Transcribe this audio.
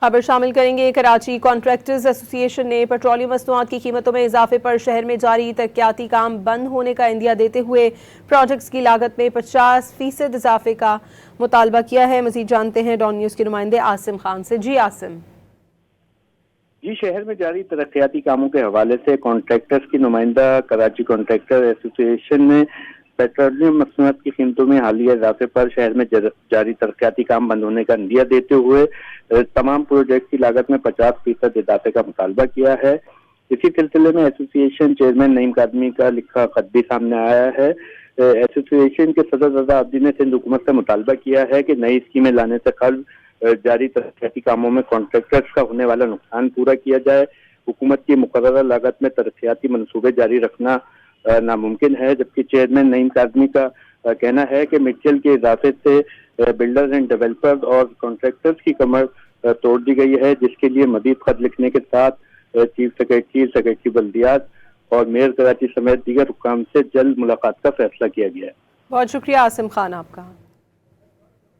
खबर शामिल करेंगे। कराची कॉन्ट्रैक्टर्स एसोसिएशन ने पेट्रोलियम मसनूआत की कीमतों में इजाफे पर शहर में जारी तरक्याती काम बंद होने का इंदिया देते हुए प्रोजेक्ट्स की लागत में 50% इजाफे का मुतालबा किया है। मजीद जानते हैं डॉन न्यूज़ के नुमाइंदे आसिम खान से। जी आसिम। जी, शहर में जारी तरक्याती कामों के हवाले से कॉन्ट्रैक्टर्स की नुमाइंदा कराची कॉन्ट्रैक्टर एसोसिएशन ने पेट्रोलियम मसनूआत की कीमतों में हालिया इजाफे पर शहर में जारी तरक्याती काम बंद होने का इंदिया देते हुए तमाम प्रोजेक्ट की लागत में 50% इजाफे का मुतालबा किया है। इसी सिलसिले में एसोसिएशन चेयरमैन नईम कादमी का लिखा खत भी सामने आया है। एसोसिएशन के सदर रजा अब्दी ने सिंध हुकूमत से मुतालबा किया है कि नई स्कीमें लाने से कल जारी तरक्याती कामों में कॉन्ट्रैक्टर्स का होने वाला नुकसान पूरा किया जाए। हुकूमत की मुकर्ररा लागत में तरक्याती मनसूबे जारी रखना नामुमकिन है। जबकि चेयरमैन नईम कादमी का कहना है कि मिचेल के इजाफे से बिल्डर्स एंड डेवलपर्स और कॉन्ट्रैक्टर्स की कमर तोड़ दी गई है, जिसके लिए मजीद खत लिखने के साथ चीफ सेक्रेटरी बल्दियात और मेयर कराची समेत दीगर हुक्काम से जल्द मुलाकात का फैसला किया गया है। बहुत शुक्रिया आसिम खान आपका।